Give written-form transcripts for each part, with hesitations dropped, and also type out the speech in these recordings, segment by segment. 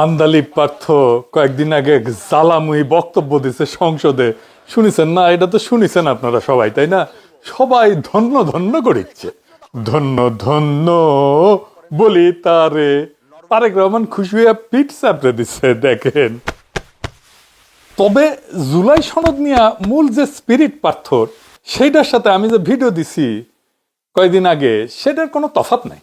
আন্দালিব পার্থ কয়েকদিন আগে জ্বালাময়ী বক্তব্য দিছে সংসদে, শুনেছেন না? এটা তো শুনেছেন আপনারা সবাই, তাই না? সবাই ধন্য ধন্য করিচ্ছে, ধন্য ধন্য বলি তারে। তারেক রহমান খুশি হয়ে পিঠ চাপড়ে দিচ্ছে, দেখেন। তবে জুলাই সনদ নিয়ে মূল যে স্পিরিট পার্থর, সেইটার সাথে আমি যে ভিডিও দিছি কয়েকদিন আগে, সেটার কোনো তফাৎ নাই।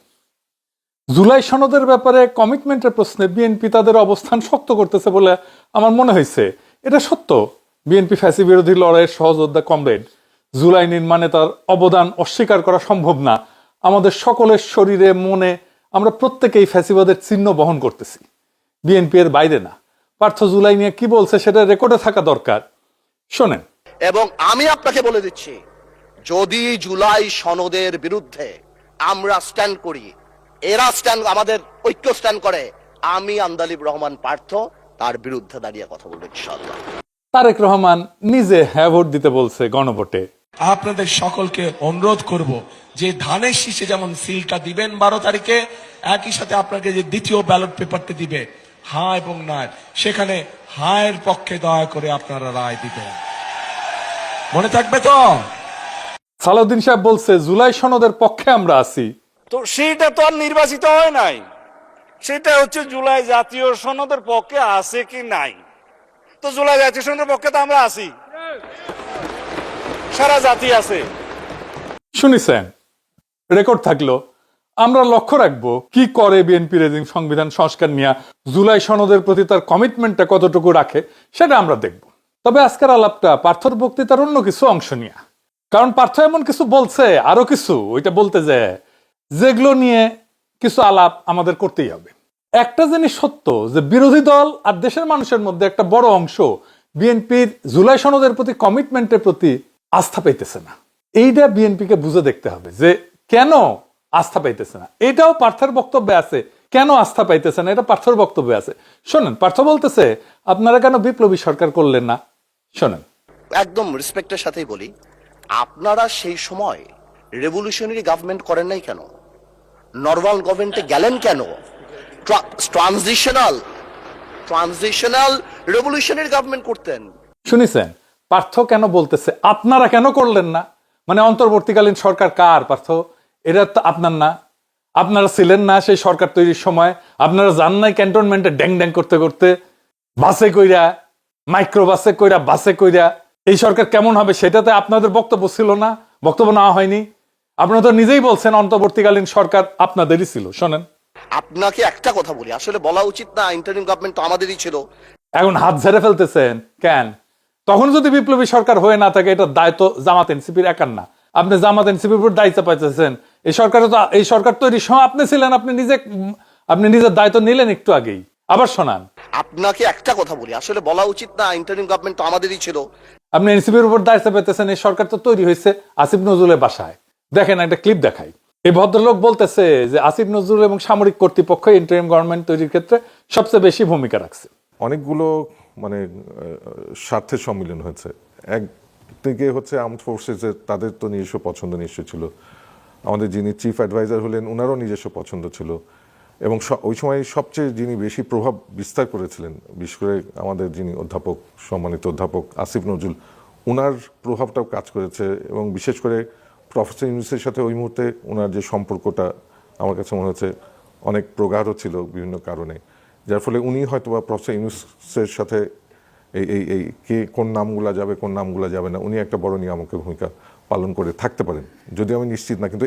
জুলাই সনদের ব্যাপারে কমিটমেন্টের প্রশ্নে বিএনপি তাদের অবস্থান শক্ত করতেছে বলে আমার মনে হয়েছে। এটা সত্য, বিএনপি ফ্যাসি বিরোধী লড়াইয়ের সহযোদ্ধা কমরেড। জুলাই নির্মাণে তার অবদান অস্বীকার করা সম্ভব না। আমাদের সকলের শরীরে মনে আমরা প্রত্যেকেই ফ্যাসিবাদের চিহ্ন বহন করতেছি, বিএনপি এর বাইরে না। পার্থ জুলাই নিয়ে কি বলছে সেটা রেকর্ডে থাকা দরকার, শোনেন। এবং আমি আপনাকে বলে দিচ্ছি, যদি জুলাই সনদের বিরুদ্ধে আমরা স্ট্যান্ড করি, এরা স্ট্যান্ড, আমাদের ঐক্য স্ট্যান্ড করে, আমি আন্দালিব রহমান পার্থ তার বিরুদ্ধে দাঁড়িয়ে কথা বলবো ইনশাআল্লাহ। তারেক রহমান নিজে হ্যাঁ ভোট দিতে বলছে গণভোটে। আপনাদের সকলকে অনুরোধ করব যে ধানের শীষে যেমন সিলটা দিবেন 12 তারিখে, একই সাথে আপনাকে যে দ্বিতীয় ব্যালট পেপারটি দিবে হ্যাঁ এবং না, সেখানে হায়ের পক্ষে দয়া করে আপনারা রায় দিবেন। মনে থাকবে তো? সালাউদ্দিন সাহেব বলছে জুলাই সনদের পক্ষে আমরা আছি। তো সেটা তো আর নির্বাচিত হয় নাই, সেটা হচ্ছে জুলাই জাতীয় সনদের পক্ষে আছে কি নাই। তো জুলাই জাতীয় সনদের পক্ষে তো আমরা আছি, সারা জাতি আছে। শুনেছেন, রেকর্ড থাকলো। আমরা লক্ষ্য রাখবো কি করে বিএনপি রেজিং সংবিধান সংস্কার নিয়ে, জুলাই সনদের প্রতি তার কমিটমেন্টটা কতটুকু রাখে, সেটা আমরা দেখব। তবে আজকের আলাপটা পার্থর বক্তৃতার অন্য কিছু অংশ নিয়ে, কারণ পার্থ এমন কিছু বলছে, আরো কিছু ওইটা বলতে যায়, যেগুলো নিয়ে কিছু আলাপ আমাদের করতেই হবে। একটা জিনিস সত্য, যে বিরোধী দল আর দেশের মানুষের মধ্যে একটা বড় অংশ বিএনপির জুলাই সনদের প্রতি কমিটমেন্টের প্রতি আস্থা পাইতেছে না। এইটা বিএনপিকে বুঝে দেখতে হবে যে কেন আস্থা পাইতেছে না। এটাও পার্থের বক্তব্যে আছে, কেন আস্থা পাইতেছে না এটা পার্থর বক্তব্যে আছে। শোনেন, পার্থ বলতেছে আপনারা কেন বিপ্লবী সরকার করলেন না। শোনেন, একদম রেসপেক্টের সাথেই বলি, আপনারা সেই সময় রেভলিউশনারি গভর্নমেন্ট করেন নাই কেন? নর্মাল গভর্নমেন্টে গেলেন কেন? ট্রানজিশনাল রেভলিউশনারি গভর্নমেন্ট করতেন। শুনেছেন পার্থ কেন বলতেছে আপনারা কেন করলেন না? মানে অন্তর্বর্তীকালীন সরকার কার পার্থ? এটা তো আপনার না, আপনারা ছিলেন না সেই সরকার তৈরির সময়। আপনারা যান নাই ক্যান্টনমেন্টে ড্যাং ড্যাং করতে করতে, বাসে কইরা, মাইক্রো বাসে কইরা, বাসে কইরা। এই সরকার কেমন হবে সেটাতে আপনাদের বক্তব্য ছিল না, বক্তব্য নেওয়া হয়নি। আপনারা তো নিজেই বলছেন অন্তর্বর্তীকালীন সরকার আপনাদেরই ছিল। শোনেন, আপনাকে একটা কথা বলি, আসলে বলা উচিত না, ইন্টারিম গভর্নমেন্ট তো আমাদেরই ছিল। এখন হাত ঝেড়ে ফেলতেছেন কেন? তখন যদি বিপ্লবী সরকার হয়ে না থাকে, এটা দায়িত্ব জামাত এনসিপির একার না। আপনি জামাত এনসিপির উপর দায়িত্ব পাইতেছেন। এই সরকার তৈরির সময় আপনি ছিলেন, আপনি নিজের দায়িত্ব নিলেন একটু আগেই। আবার শোনান, আপনাকে একটা কথা বলি, আসলে বলা উচিত না, ইন্টারিম গভর্নমেন্ট তো আমাদেরই ছিল। আপনি এনসিপির উপর দায়িত্ব পেতেছেন। এই সরকার তো তৈরি হয়েছে আসিফ নজরুলের বাসায়। দেখেন, একটা ক্লিপ দেখাই। এই ভদ্রলোক বলতেছে যে আসিফ নজরুল এবং সামরিক কর্তৃপক্ষ ইন্টারিম গভর্নমেন্ট তৈরির ক্ষেত্রে সবচেয়ে বেশি ভূমিকা রাখছে। অনেকগুলো মানে স্বার্থের সম্মিলন হয়েছে। একদিকে হচ্ছে আর্মড ফোর্সেসের, তাদের তো নিজস্ব পছন্দ নিশ্চয় ছিল। আমাদের যিনি চিফ অ্যাডভাইজার হলেন, ওনারও নিজস্ব পছন্দ ছিল। এবং ওই সময় সবচেয়ে যিনি বেশি প্রভাব বিস্তার করেছিলেন, বিশেষ করে আমাদের যিনি অধ্যাপক, সম্মানিত অধ্যাপক আসিফ নজরুল, ওনার প্রভাবটাও কাজ করেছে। এবং বিশেষ করে প্রফেসর ইউনূসের সাথে ওই মুহূর্তে ওনার যে সম্পর্কটা আমার কাছে মনে হচ্ছে অনেক প্রগাঢ় ছিল বিভিন্ন কারণে, যার ফলে উনি হয়তো বা প্রফেসর ইউনূসের সাথে এই কে কোন নামগুলা যাবে কোন নামগুলা যাবে না, উনি একটা বড় নিয়ামকের ভূমিকা পালন করে থাকতে পারেন, যদিও আমি নিশ্চিত না। কিন্তু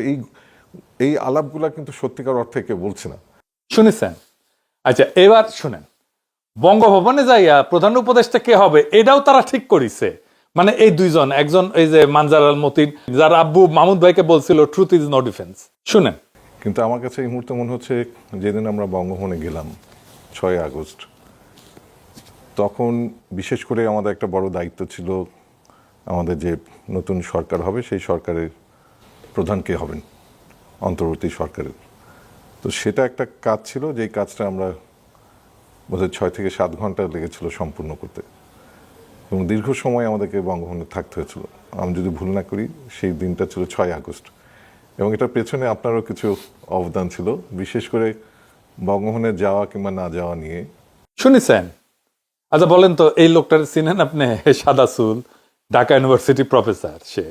এই আলাপগুলা কিন্তু সত্যিকার অর্থে কেউ বলছে না। শুনেছেন? আচ্ছা, এবার শুনেন, বঙ্গভবনে যাইয়া প্রধান উপদেষ্টা কে হবে এটাও তারা ঠিক করেছে। মানে এই দুইজন, একজন এই যে মানজার আল মতিন, যার আব্বু মাহমুদ ভাইকে বলছিল ট্রুথ ইজ নো ডিফেন্স। শুনেন, কিন্তু আমার কাছে এই মুহূর্তে মনে হচ্ছে, যেদিন আমরা বঙ্গভবনে গেলাম 6 আগস্ট, তখন বিশেষ করে আমাদের একটা বড় দায়িত্ব ছিল, আমাদের যে নতুন সরকার হবে সেই সরকারের প্রধান কে হবেন, অন্তর্বর্তী সরকারের। তো সেটা একটা কাজ ছিল, যেই কাজটা আমরা বোধহয় 6 থেকে 7 ঘন্টা লেগেছিল সম্পূর্ণ করতে, এবং দীর্ঘ সময় আমাদেরকে বঙ্গভবনে থাকতে হয়েছিল। আমি যদি ভুল না করি সেই দিনটা ছিল 6 আগস্ট, এবং এটার পেছনে আপনারও কিছু অবদান ছিল, বিশেষ করে বঙ্গভবনে যাওয়া কিংবা না যাওয়া নিয়ে শুনেছেন? আচ্ছা বলেন তো, এই লোকটার চিনেন আপনি? সাদা চুল, ঢাকা ইউনিভার্সিটি প্রফেসর। সে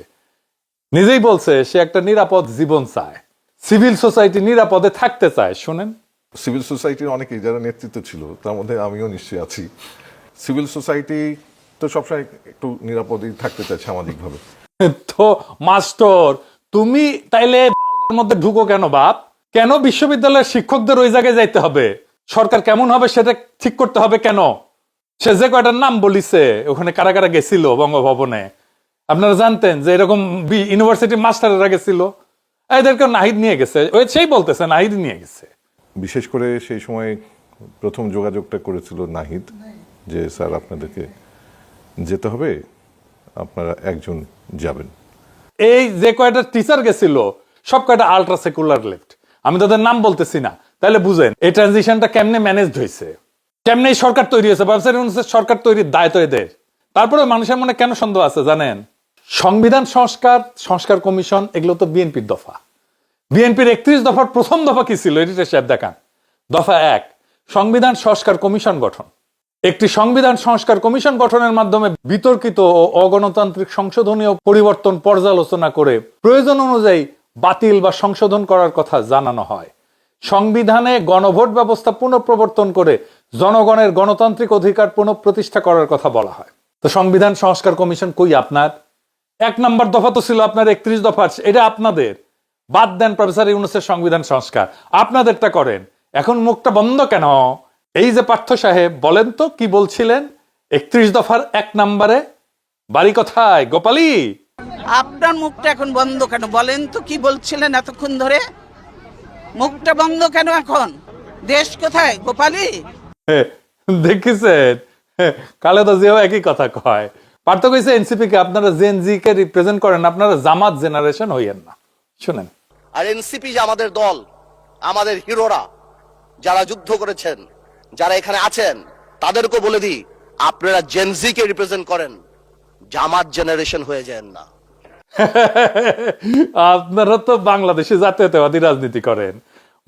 নিজেই বলছে সে একটা নিরাপদ জীবন চায়, সিভিল সোসাইটি নিরাপদে থাকতে চায়। শুনেন, সিভিল সোসাইটির অনেকেই যারা নেতৃত্ব ছিল, তার মধ্যে আমিও নিশ্চয়ই আছি। সিভিল সোসাইটি তো সবসময় একটু নিরাপদেই থাকতে চায় সামাজিকভাবে। তো মাস্টার তুমি তাইলে মধ্যে ঢুকো কেন বাপ? কেন বিশ্ববিদ্যালয়ের শিক্ষকদের ওই জায়গায় যাইতে হবে? সরকার কেমন হবে সেটা ঠিক করতে হবে কেন? সে যে কয়টার নাম বলিছে, ওখানে কারা কারা গেছিল বঙ্গভবনে, আপনারা জানতেন যে এরকম ইউনিভার্সিটি মাস্টাররা গেছিল? এদেরকে নাহিদ নিয়ে গেছে, ওই সেই বলতেছে নাহিদ নিয়ে গেছে। বিশেষ করে সেই সময় প্রথম যোগাযোগটা করেছিল নাহিদ, যে স্যার আপনাদেরকে যেতে হবে, আপনারা একজন যাবেন। এই যে কয়টা টিচার গেছিল সব কয়টা আল্ট্রা সেকুলার লেফট, আমি তাদের নাম বলতেছি না। তাহলে বুঝেন এই ট্রানজিশনটা কেমনে ম্যানেজড হয়েছে, কেমনে এই সরকার তৈরি হয়েছে। সরকার তৈরির দায় তো এদের। তারপরে মানুষের মনে কেন সন্দেহ আছে জানেন? সংবিধান সংস্কার কমিশন এগুলো তো বিএনপির দফা। বিএনপির 31 দফার প্রথম দফা কি ছিল? এডিটর সাহেব দেখান। দফা 1, সংবিধান সংস্কার কমিশন গঠন। একটি সংবিধান সংস্কার কমিশন গঠনের মাধ্যমে বিতর্কিত ও অগণতান্ত্রিক সংশোধনীয় পরিবর্তন পর্যালোচনা করে প্রয়োজন অনুযায়ী বাতিল বা সংশোধন করার কথা জানানো হয়। সংবিধানে গণভোট ব্যবস্থা পুনঃপ্রবর্তন করে জনগণের গণতান্ত্রিক অধিকার পুনঃপ্রতিষ্ঠা করার কথা বলা হয়। তো সংবিধান সংস্কার কমিশন কই আপনার? 1 নম্বর দফা তো ছিল আপনার 31 দফা, এটা আপনাদের। বাদ দেন প্রফেসর ইউনূসের সংবিধান সংস্কার, আপনাদেরটা করেন। এখন মুখটা বন্ধ কেন? এই যে পার্থ সাহেব, বলেন তো কি বলছিলেন 31 দফার 1 নম্বরে? বাড়ি কোথায় গোপালী? আপনার মুখটা এখন বন্ধ কেন? বলেন তো কি বলছিলেন এতক্ষণ ধরে? মুখটা বন্ধ কেন এখন? দেশ কোথায় গোপালী? দেখেছেন, খালেদা জিয়াও একই কথা কয়। পার্থ কইছে এনসিপি কে আপনারা জেনজি কে রিপ্রেজেন্ট করেন, আপনারা জামাত জেনারেশন হইয়েন না। শুনেন, আর এনসিপি যে আমাদের দল, আমাদের হিরোরা যারা যুদ্ধ করেছেন, যারা এখানে আছেন, তাদেরকে বলে দিই আপনারা জেনজি কে রিপ্রেজেন্ট করেন, জামাত জেনারেশন হয়ে যান না। আপনারা তো বাংলাদেশে জাতীয়তাবাদী রাজনীতি করেন,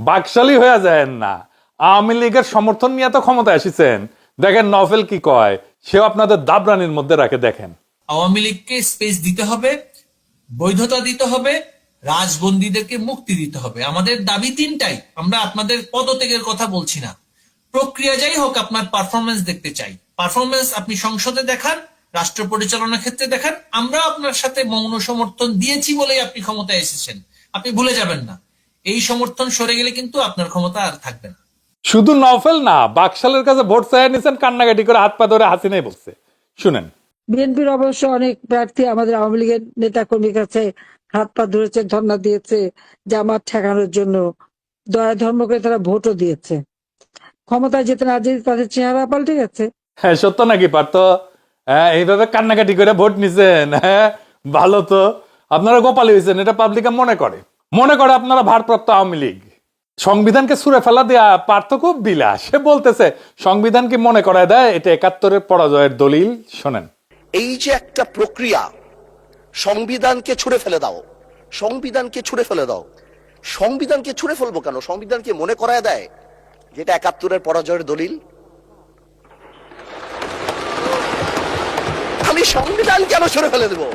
বাকশালী হয়ে যায় না। আওয়ামী লীগের সমর্থন নিয়ে তো ক্ষমতায় আসিছেন। দেখেন নভেল কি কয়, সেও আপনাদের দাবরানির মধ্যে রাখে। দেখেন, আওয়ামী লীগকে স্পেস দিতে হবে, বৈধতা দিতে হবে, রাজবন্দীদেরকে মুক্তি দিতে হবে। আমাদের দাবি 3টাই। আমরা আপনাদের পদত্যাগের কথা বলছি না। প্রক্রিয়া যাই হোক, আপনার পারফরমেন্স দেখতে চাই। পারফরমেন্স আপনি সংসদে দেখান, রাষ্ট্র পরিচালনার ক্ষেত্রে দেখান। আমরা আপনার সাথে মৌন সমর্থন দিয়েছি বলেই আপনি ক্ষমতায় এসেছেন, আপনি ভুলে যাবেন না। এই সমর্থন সরে গেলে কিন্তু আপনার ক্ষমতা আর থাকবে না। শুধু নভেল না, বাকশালের কাছে ভোট চাইয়া নিছেন, কান্নাকাটি করে হাত পা ধরে হাসিনাই বলছে। শুনেন, বিএনপির অবশ্য অনেক প্রার্থী আমাদের আওয়ামী লীগের নেতা কর্মীর কাছে হাত পা ধরেছে, ধর্ণা দিয়েছে জামাত ঠেকানোর জন্য। দয়া ধর্ম করে তারা ভোটও দিয়েছে। ক্ষমতায় যেতে না যেতে তাদের চেহারা পাল্টে গেছে। হ্যাঁ সত্য নাকি পার্থ? হ্যাঁ, এইভাবে কান্নাকাটি করে ভোট নিছেন? হ্যাঁ ভালো তো, আপনারা গোপালী হয়েছেন, এটা পাবলিক মনে করে আপনারা ভারপ্রাপ্ত আওয়ামী লীগ। সংবিধানকে ছুঁড়ে ফেলা দেয়া পার্থ খুব বিলাস। সে বলতেছে সংবিধানকে মনে করায় দেয় এটা 71-এর পরাজয়ের দলিল। শোনেন, এই যে একটা প্রক্রিয়া, সংবিধানকে ছুঁড়ে ফেলে দাও, সংবিধানকে ছুঁড়ে ফেলে দাও। সংবিধানকে ছুঁড়ে ফেলবো কেন? সংবিধানকে মনে করায় দেয় যেটা 71-এর পরাজয়ের দলিল। আমি সংবিধান কেন ছুঁড়ে ফেলে দেবো?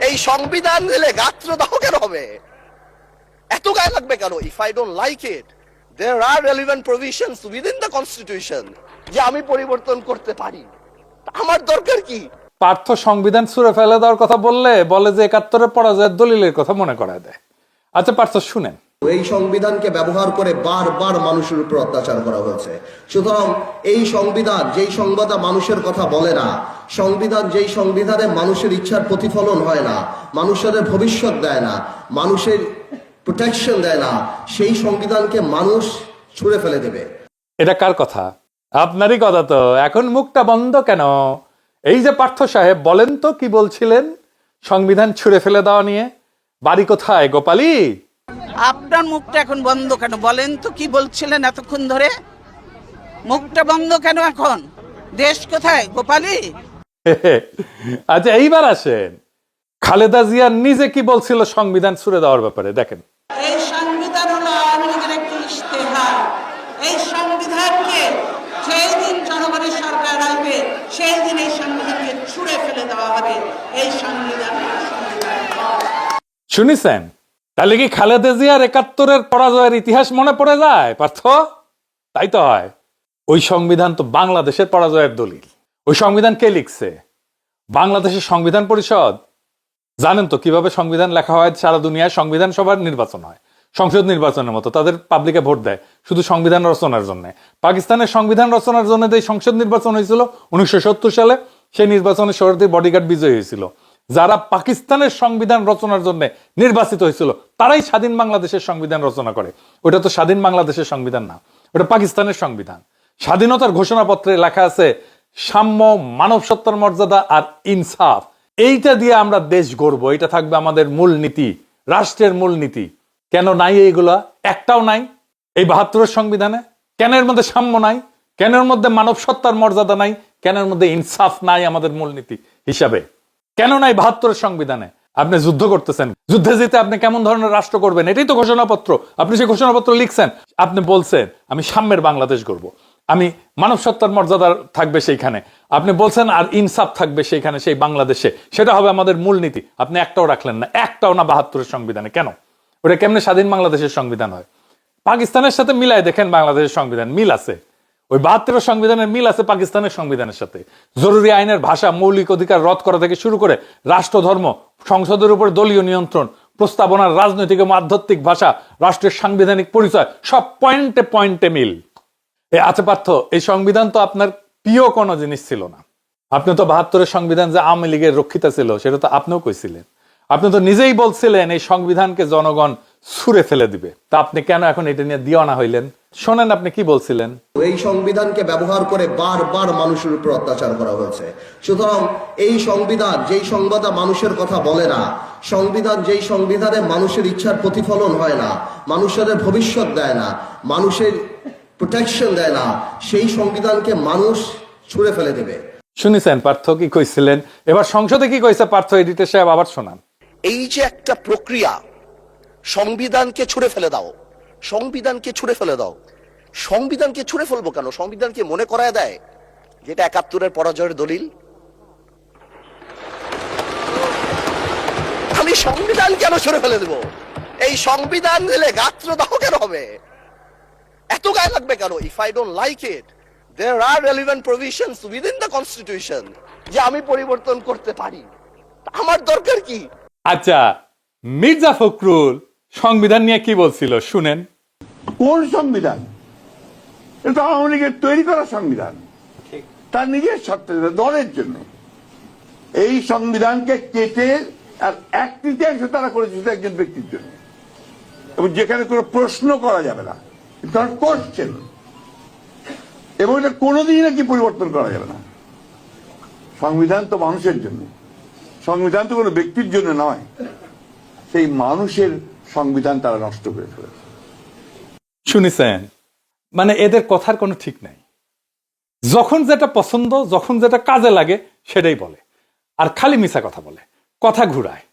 এই সংবিধান দিলে গাত্রদাহ কেন হবে? এত গায়ে লাগবে কেন? If I don't like it, there are relevant provisions within the constitution যে আমি পরিবর্তন করতে পারি। আমার দরকার কি? পার্থ সংবিধান ছুঁড়ে ফেলে দেওয়ার কথা বলে যে 71-এর পরাজয়ের দলিলের কথা মনে করায় দেয়। আচ্ছা পার্থ শুনেন, এই সংবিধানকে ব্যবহার করে বারবার মানুষের উপর অত্যাচার করা হয়েছে। সুতরাং এই সংবিধান যেই সংবিধান মানুষের কথা বলে না, সংবিধান যেই সংবিধানে মানুষের ইচ্ছার প্রতিফলন হয় না, মানুষের ভবিষ্যৎ দেয় না, মানুষের প্রোটেকশন দেয় না, সেই সংবিধানকে মানুষ ছুঁড়ে ফেলে দেবে। এটা কার কথা? আপনারই কথা তো। এখন মুখটা বন্ধ কেন? এই যে পার্থ সাহেব, বলেন তো কি বলছিলেন সংবিধান ছুঁড়ে ফেলে দেওয়া নিয়ে? বাড়ি কোথায় গোপালী? আপনার মুখটা এখন বন্ধ কেন? বলেন তো কি বলছিলেন এতক্ষণ ধরে? মুখটা বন্ধ কেন এখন? দেশ কোথায় গোপালী? আচ্ছা এইবার আসেন, খালেদা জিয়া নিজে কি বলছিল সংবিধান ছুঁড়ে দেওয়ার ব্যাপারে। দেখেন, এই সংবিধান হলো আওয়ামী লীগের একটি ইশতেহার। এই সংবিধানকে যেই দিন দেওয়া হবে এই সংবিধান। শুনেছেন? তাহলে কি খালেদা জিয়ার ৭১-এর পরাজয়ের ইতিহাস মনে পড়ে যায় পার্থ? তাই তো হয়। ওই সংবিধান তো বাংলাদেশের পরাজয়ের দলিল। ওই সংবিধান কে লিখছে? বাংলাদেশের সংবিধান পরিষদ। জানেন তো কিভাবে সংবিধান লেখা হয়? সারা দুনিয়ায় সংবিধান সভার নির্বাচন হয়, সংসদ নির্বাচনের মতো। তাদের পাবলিকে ভোট দেয় শুধু সংবিধান রচনার জন্য। পাকিস্তানের সংবিধান রচনার জন্য যে সংসদ নির্বাচন হয়েছিল 1970 সালে, সেই নির্বাচনে শরীয়তের বডিগার্ড বিজয়ী হয়েছিল। যারা পাকিস্তানের সংবিধান রচনার জন্য নির্বাচিত হয়েছিল তারাই স্বাধীন বাংলাদেশের সংবিধান রচনা করে। ওটা তো স্বাধীন বাংলাদেশের সংবিধান না, ওটা পাকিস্তানের সংবিধান। স্বাধীনতার ঘোষণাপত্রে লেখা আছে সাম্য, মানব সত্তার মর্যাদা আর ইনসাফ। এইটা দিয়ে আমরা দেশ গড়ব, এটা থাকবে আমাদের মূল নীতি, রাষ্ট্রের মূল নীতি। কেন নাই এইগুলা? একটাও নাই এই ৭২-এর সংবিধানে। কেন এর মধ্যে সাম্য নাই? কেন এর মধ্যে মানব সত্তার মর্যাদা নাই? কেন এর মধ্যে ইনসাফ নাই আমাদের মূলনীতি হিসাবে? কেন নাই ৭২-এর সংবিধানে? আপনি যুদ্ধ করতেছেন, যুদ্ধে যেতে আপনি কেমন ধরনের রাষ্ট্র করবেন এটাই তো ঘোষণাপত্র। আপনি সেই ঘোষণাপত্র লিখছেন, আপনি বলছেন আমি সাম্যের বাংলাদেশ গড়ব, আমি মানব সত্তার মর্যাদা থাকবে সেইখানে, আপনি বলছেন আর ইনসাফ থাকবে সেইখানে, সেই বাংলাদেশে, সেটা হবে আমাদের মূলনীতি। আপনি একটাও রাখলেন না, একটাও না ৭২-এর সংবিধানে। কেন? ওটা কেমনে স্বাধীন বাংলাদেশের সংবিধান হয়? পাকিস্তানের সাথে মিলাই দেখেন বাংলাদেশের সংবিধান, মিল আছে। ওই ৭২-এর সংবিধানের মিল আছে পাকিস্তানের সংবিধানের সাথে। জরুরি আইনের ভাষা, মৌলিক অধিকার রদ করা থেকে শুরু করে রাষ্ট্রধর্ম, সংসদের উপর দলীয় নিয়ন্ত্রণ, প্রস্তাবনার রাজনৈতিক এবং আধ্যাত্মিক ভাষা, রাষ্ট্রের সাংবিধানিক পরিচয়, সব পয়েন্টে পয়েন্টে মিল। আচ্ছা পার্থ, এই সংবিধান তো আপনার প্রিয় কোনো জিনিস ছিল না। আপনি তো ৭২-এর সংবিধান যে আওয়ামী লীগের রক্ষিতা ছিল সেটা তো আপনিও কইছিলেন। আপনি তো নিজেই বলছিলেন এই সংবিধানকে জনগণ ছুঁড়ে ফেলে দিবে। তা আপনি কেন এখন এটা নিয়ে দিওয়ানা হইলেন? শোনেন আপনি কি বলছিলেন। এই সংবিধানকে ব্যবহার করে বারবার মানুষের উপর অত্যাচার করা হয়েছে। সুতরাং এই সংবিধান যেই সংবিধান মানুষের কথা বলে না, সংবিধান যেই সংবিধানে মানুষের ইচ্ছার প্রতিফলন হয় না, মানুষের ভবিষ্যৎ দেয় না, মানুষের প্রোটেকশন দেয় না, সেই সংবিধানকে মানুষ ছুঁড়ে ফেলে দেবে। শুনেছেন পার্থ কি কইছিলেন? এবার সংসদে কি কইছে পার্থ? এডিটর সাহেব আবার শোনান। এই যে একটা প্রক্রিয়া, সংবিধানকে ছুঁড়ে ফেলে দাও, সংবিধানকে ছুঁড়ে ফেলে দাও। সংবিধানকে ছুঁড়ে ফেলবো কেন? সংবিধানকে মনে করায় দেয় যেটা ৭১-এর পরাজয়ের দলিল। আমি সংবিধান কেন ছুঁড়ে ফেলে দেব? এই সংবিধান দিলে গাত্রদাহ কেন হবে? এত গায়ে লাগবে কেন? If I don't like it, there are relevant provisions within the constitution যে আমি পরিবর্তন করতে পারি। আমার দরকার কি? আচ্ছা, মির্জা ফখরুল সংবিধান নিয়ে কি বলছিল শুনেন। কোন সংবিধান? এটা আওয়ামী লীগের তৈরি করা সংবিধান, তার নিজের স্বার্থে, দলের জন্য। এই সংবিধানকে কেটে আর 1/3 তারা করেছে শুধু একজন ব্যক্তির জন্য, এবং যেখানে কোনো প্রশ্ন করা যাবে না, কারণ কোশ্চেন, এবং এটা কোনোদিনই নাকি পরিবর্তন করা যাবে না। সংবিধান তো মানুষের জন্য, সংবিধান তো কোনো ব্যক্তির জন্য নয়। সেই মানুষের সংবিধান তারা নষ্ট করে ফেলেছে। শুনেছেন? মানে এদের কথার কোনো ঠিক নাই। যখন যেটা পছন্দ, যখন যেটা কাজে লাগে সেটাই বলে, আর খালি মিছা কথা বলে, কথা ঘুরায়।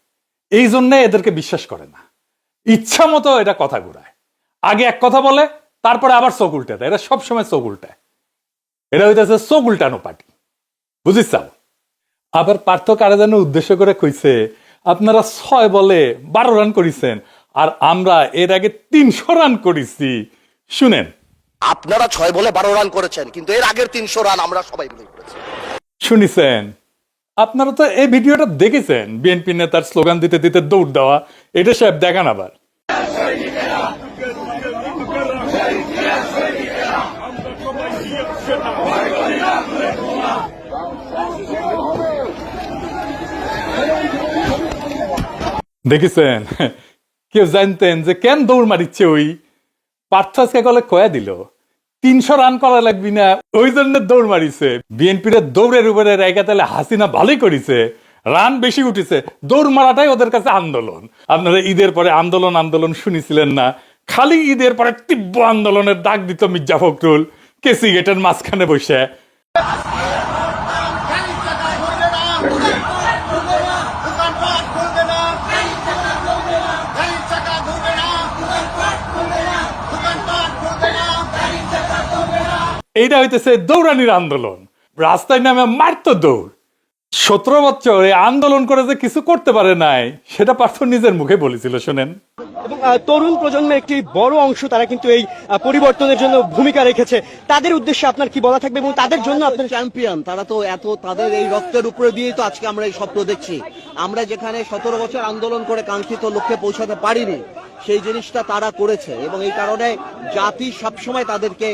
এই জন্য এদেরকে বিশ্বাস করে না, ইচ্ছা মতো এটা কথা ঘুরায়। আগে এক কথা বলে, তারপরে আবার চোখ উল্টে দেয়। এরা সবসময় চোখ উল্টায়। এটা হইতেছে চোখ উল্টানো পার্টি, বুঝিস? আবার পার্থ কারা যেন উদ্দেশ্য করে কইছে আপনারা 6 বলে 12 রান করেছেন আর আমরা এর আগে 300 রান করেছি। শুনেন, আপনারা 6 বলে 12 রান করেছেন, কিন্তু এর আগের 300 রান আমরা সবাই মিলে করেছি। শুনেছেন? আপনারা তো এই ভিডিওটা দেখেছেন, বিএনপি নেতার স্লোগান দিতে দিতে দৌড় দেওয়া। এটা সাহেব দেখান আবার। দেখেছেন? কেউ জানতেন যে কেন দৌড় মারিচ্ছে? ওই পার্থ আজকে কলে কয়া দিল 300 রান করা লাগবি না, ওই জন্য দৌড় মারিছে। বিএনপির দৌড়ের উপরে রেখা তাহলে হাসিনা ভালোই করেছে, রান বেশি উঠেছে। দৌড় মারাটাই ওদের কাছে আন্দোলন। আপনারা ঈদের পরে আন্দোলন আন্দোলন শুনেছিলেন না? খালি ঈদের পরে তীব্র আন্দোলনের ডাক দিত মির্জা ফখরুল কেসি গেটের মাঝখানে বসে। এইটা হইতেছে দৌড়ানির আন্দোলন। রাস্তায় নামে মারতো দৌড়। 17 বছর এই আন্দোলন করে যে কিছু করতে পারে নাই সেটা পার্থ নিজের মুখে বলেছিল, শোনেন। এবং তরুণ প্রজন্মের একটি বড় অংশ তারা কিন্তু এই পরিবর্তনের জন্য ভূমিকা রেখেছে। তাদের উদ্দেশ্যে আপনার কি বলা থাকবে এবং তাদের জন্য আপনার চ্যাম্পিয়ন তারা তো তাদের এই রক্তের উপরে দিয়েই তো আজকে আমরা এই স্বপ্ন দেখছি। আমরা যেখানে 17 বছর আন্দোলন করে কাঙ্ক্ষিত লক্ষ্যে পৌঁছাতে পারিনি, সেই জিনিসটা তারা করেছে এবং এই কারণে জাতি সবসময় তাদেরকে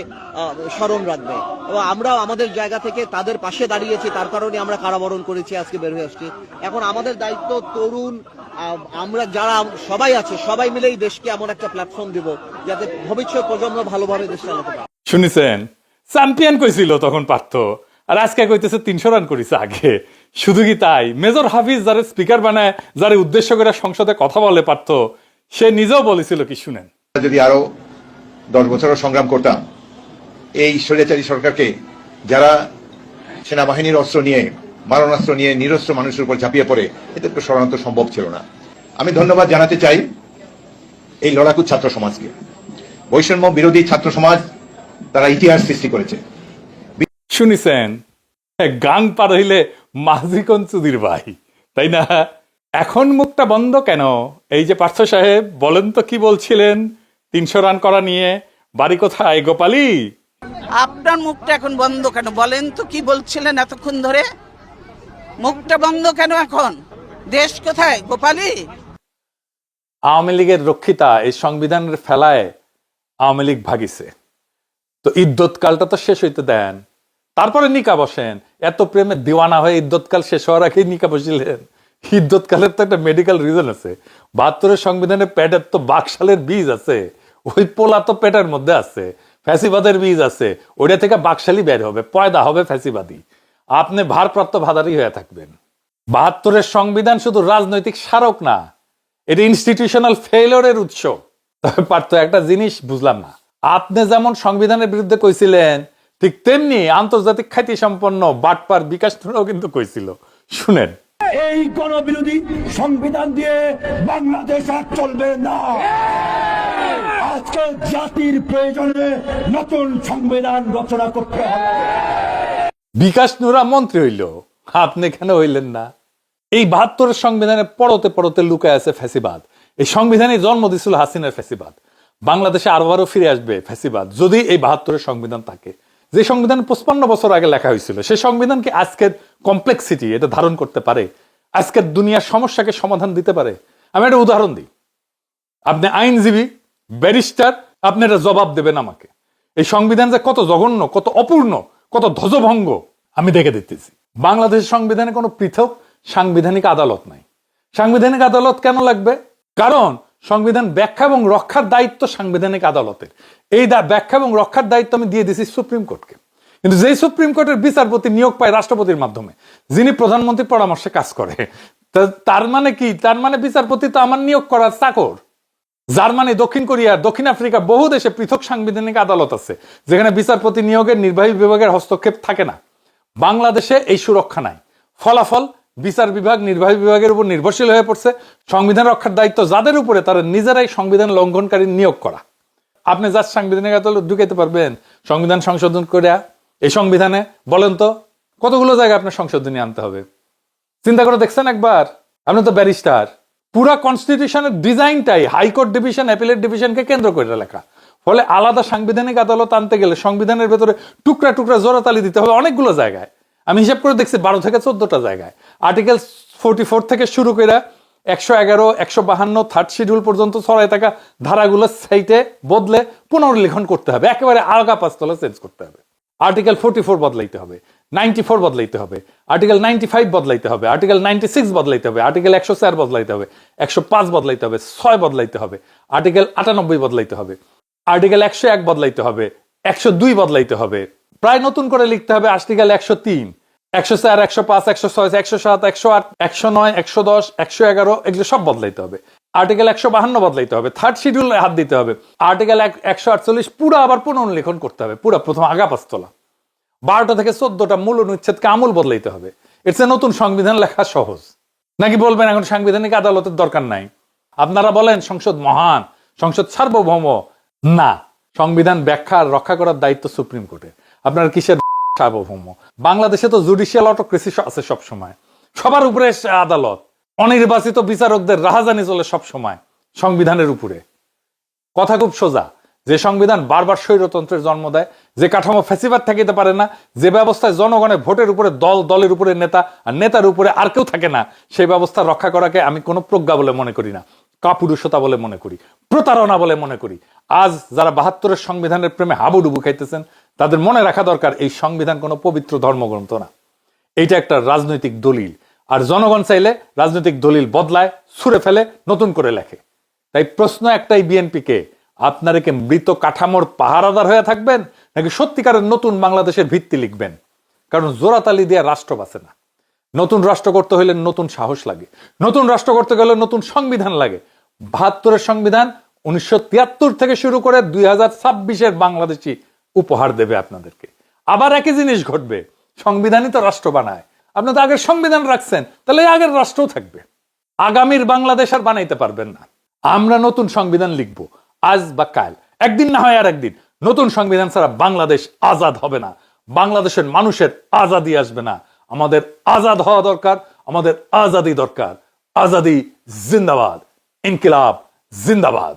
স্মরণ রাখবে এবং আমরাও আমাদের জায়গা থেকে তাদের পাশে দাঁড়িয়েছি। তার কারণে আমরা কারাবরণ করেছি, আজকে বের হয়ে আসছি। এখন আমাদের দায়িত্ব তরুণ আমরা যারা সবাই আছে সবাই মিলেই দেশকে এমন একটা প্ল্যাটফর্ম দিব যাতে ভবিষ্যৎ প্রজন্ম ভালোভাবে দেশ চালাতে পারে। শুনেছেন, চ্যাম্পিয়ন কইছিল তখন পার্থ, আর আজকে কইতেছে 300 রান করেছে আগে। শুধু কি তাই, মেজর হাফিজ যারা স্পিকার বানায়, যারা উদ্দেশ্য করে সংসদে কথা বলে পার্থ, সে নিজেও বলেছিল কি শুনেন। যদি আরো 10 বছরও সংগ্রাম করতাম, এই স্বৈরাচারী সরকারকে যারা সেনাবাহিনীর অস্ত্র নিয়ে, মারণাস্ত্র নিয়ে নিরস্ত্র মানুষের উপর ঝাঁপিয়ে পড়ে, এদেরকে সরানো তো সম্ভব ছিল না। আমি ধন্যবাদ জানাতে চাই এই লড়াকু ছাত্র সমাজকে। বৈষম্য বিরোধী ছাত্র সমাজ তারা ইতিহাস সৃষ্টি করেছে। শুনিছেন, গাং পার হইলে মাঝি কোন চুদির ভাই, তাই না? এখন মুখটা বন্ধ কেন? এই যে পার্থ সাহেব, বলেন তো কি বলছিলেন 300 রান করা নিয়ে? বাড়ি কোথায় গোপালী? আপনার মুখটা এখন বন্ধ কেন? বলেন তো কি বলছিলেন এতক্ষণ ধরে? মুখটা বন্ধ কেন এখন? দেশ কোথায় গোপালী? আওয়ামী লীগের রক্ষিতা এই সংবিধানের ফেলায় আওয়ামী লীগ ভাগিছে, তো ইদ্যৎকালটা তো শেষ হইতে দেন, তারপরে নিকা বসেন। এত প্রেমে দিওয়ানা হয়ে ইদ্যৎকাল শেষ হওয়ার আগেই নিকা বসিলেন। ইদ্যৎকালের তো একটা মেডিকেল রিজন আছে। 72 সংবিধানে পেটের তো বাকশালের বীজ আছে, ওই পোলা তো পেটের মধ্যে আছে, ফ্যাসিবাদের বীজ আছে, ওইটা থেকে বাকশালী বের হবে, পয়দা হবে ফ্যাসিবাদী। আপনি ভারপ্রাপ্ত ভাদারি হয়ে থাকবেন। 72 সংবিধান শুধু রাজনৈতিক স্মারক না, এটা ইনস্টিটিউশনাল ফেইলিওরের উৎস। তবে পার্থ, একটা জিনিস বুঝলাম না, আপনি যেমন সংবিধানের বিরুদ্ধে কইছিলেন, ঠিক তেমনি আন্তর্জাতিক খ্যাতি সম্পন্ন বাটপার বিকাশ নুরাও কিন্তু কইছিল, শুনেন। এই গণবিরোধী সংবিধান দিয়ে বাংলাদেশ আর চলবে না। আজকে জাতির প্রয়োজনে নতুন সংবিধান রচনা করতে হবে। বিকাশ নুরা মন্ত্রী হইল, আপনি কেন হইলেন না? এই 72 সংবিধানে পড়তে পড়তে লুকায় আছে ফ্যাসিবাদ। এই সংবিধানে জন্ম দিছিল হাসিনার ফ্যাসিবাদ। বাংলাদেশে আরো ফিরে আসবে ফ্যাসিবাদ যদি এই 72 সংবিধান থাকে। যে সংবিধান 55 বছর আগে লেখা হয়েছিল, সেই সংবিধান কি আজকের কমপ্লেক্সিটি এটা ধারণ করতে পারে? আজকের দুনিয়ার সমস্যাকে সমাধান দিতে পারে? আমি একটা উদাহরণ দিই। আপনি আইনজীবী, ব্যারিস্টার, আপনি এটা জবাব দেবেন আমাকে। এই সংবিধান যে কত জঘন্য, কত অপূর্ণ, কত ধ্বজভঙ্গ আমি দেখে দিতেছি। বাংলাদেশের সংবিধানে কোনো পৃথক সাংবিধানিক আদালত নাই। সাংবিধানিক আদালত কেন লাগবে? কারণ সংবিধান ব্যাখ্যা এবং রক্ষার দায়িত্ব সাংবিধানিক আদালতের। এই ব্যাখ্যা এবং রক্ষার দায়িত্ব আমি দিয়ে দিছি সুপ্রিম কোর্টকে। কিন্তু যেই সুপ্রিম কোর্টের বিচারপতি নিয়োগ পায় রাষ্ট্রপতির মাধ্যমে, যিনি প্রধানমন্ত্রীর পরামর্শে কাজ করে, তার মানে কি? তার মানে বিচারপতি তো আমার নিয়োগ করার চাকর। জার্মানি, দক্ষিণ কোরিয়া, দক্ষিণ আফ্রিকা, বহু দেশে পৃথক সাংবিধানিক আদালত আছে যেখানে বিচারপতি নিয়োগের নির্বাহী বিভাগের হস্তক্ষেপ থাকে না। বাংলাদেশে এই সুরক্ষা নাই। ফলাফল, বিচার বিভাগ নির্বাহী বিভাগের উপর নির্ভরশীল হয়ে পড়ছে। সংবিধান রক্ষার দায়িত্ব যাদের উপরে, তারা নিজেরাই সংবিধান লঙ্ঘনকারী নিয়োগ করা। আপনি যা সাংবিধানিক আদালত ঢুকাইতে পারবেন সংবিধান সংশোধন করে? এই সংবিধানে বলেন তো কতগুলো জায়গায় আপনার সংশোধনী আনতে হবে? চিন্তা করে দেখছেন একবার? আপনি তো ব্যারিস্টার। পুরা কনস্টিটিউশনের ডিজাইনটাই হাইকোর্ট ডিভিশন, অ্যাপিলেট ডিভিশনকে কেন্দ্র করে লেখা। ফলে আলাদা সাংবিধানিক আদালত আনতে গেলে সংবিধানের ভেতরে টুকরা টুকরা জোড়াতালি দিতে হবে অনেকগুলো জায়গায়। আমি হিসাব করে দেখছি 12 থেকে 14টা জায়গায়। আর্টিকেল 44 থেকে শুরু করে 111, 152 থার্ড শিডিউল পর্যন্ত ছড়ায় থাকা ধারাগুলো সাইটে বদলে পুনর্লিখন করতে হবে, একেবারে আলগা পাঁচতলা চেঞ্জ করতে হবে। আর্টিকেল 44 বদলাইতে হবে, 94 বদলাইতে হবে, আর্টিকেল 95 বদলাইতে হবে, আর্টিকেল 96 বদলাইতে হবে, আর্টিকেল 104 বদলাইতে হবে, 105 বদলাইতে হবে, 6 বদলাইতে হবে, আর্টিকেল 98 বদলাইতে হবে, আর্টিকেল 101 বদলাইতে হবে, 102 বদলাইতে হবে, প্রায় নতুন করে লিখতে হবে আর্টিকেল 103, 104, 105, 106, 107, 108, 109, 110, 111 এগুলো সব বদলাইতে হবে। আর্টিকেল 152 বদলাইতে হবে, থার্ড শিডিউলে হাত দিতে হবে। আর্টিকেল 148 পুরো আবার পুনর্লিখন করতে হবে, পুরো প্রথম আগা পাঁচতলা। 12টা থেকে 14টা মূল অনুচ্ছেদকে আমূল বদলাইতে হবে। এর চেয়ে নতুন সংবিধান লেখা সহজ নাকি? বলবেন এখন সাংবিধানিক আদালতের দরকার নাই? আপনারা বলেন সংসদ মহান, সংসদ সার্বভৌম। না, সংবিধান ব্যাখ্যা রক্ষা করার দায়িত্ব সুপ্রিম কোর্টের। আপনার কিসের সার্বভৌম? বাংলাদেশে তো জুডিশিয়াল অটোক্রেসি আছে সব সময়। সবার উপরে আদালত, অনির্বাচিত বিচারকদের রাহাজানি চলে সব সময় সংবিধানের উপরে। কথা খুব সোজা, যে সংবিধান বারবার স্বৈরতন্ত্রের জন্ম দেয়, যে কাঠামো ফ্যাসিবাদ থাকিতে পারে না, যে ব্যবস্থায় জনগণের ভোটের উপরে দল, দলের উপরে নেতা, আর নেতার উপরে আর কেউ থাকে না, সেই ব্যবস্থা রক্ষা করাকে আমি কোনো প্রজ্ঞা বলে মনে করি না, কাপুরুষতা বলে মনে করি, প্রতারণা বলে মনে করি। আজ যারা ৭২-এর সংবিধানের প্রেমে হাবুডুবু খাইতেছেন, তাদের মনে রাখা দরকার এই সংবিধান কোনো পবিত্র ধর্মগ্রন্থ না, এইটা একটা রাজনৈতিক দলিল। আর জনগণ চাইলে রাজনৈতিক দলিল বদলায়, ছুঁড়ে ফেলে, নতুন করে লেখে। তাই প্রশ্ন একটাই বিএনপিকে, আপনারা কি মৃত কাঠামোর পাহারাদার হয়ে থাকবেন, নাকি সত্যিকারের নতুন বাংলাদেশের ভিত্তি লিখবেন? কারণ জোড়াতালি দিয়ে রাষ্ট্র বাঁচে না। নতুন রাষ্ট্র করতে হলে নতুন সাহস লাগে, নতুন রাষ্ট্র করতে গেলে নতুন সংবিধান লাগে। ৭২-এর সংবিধান ১৯৭৩ থেকে শুরু করে ২০২৬-এর বাংলাদেশি উপহার দেবে আপনাদেরকে। আবার একই জিনিস ঘটবে, সংবিধানই তো রাষ্ট্র বানায়। আপনি তো আগের সংবিধান রাখছেন, তাহলে আগের রাষ্ট্রও থাকবে। আগামীর বাংলাদেশ আর বানাইতে পারবেন না। আমরা নতুন সংবিধান লিখবো, আজ বা কাল, একদিন না হয় আর একদিন। নতুন সংবিধান ছাড়া বাংলাদেশ আজাদ হবে না, বাংলাদেশের মানুষের আজাদি আসবে না। আমাদের আজাদ হওয়া দরকার, আমাদের আজাদি দরকার। আজাদি জিন্দাবাদ, ইনকিলাব জিন্দাবাদ।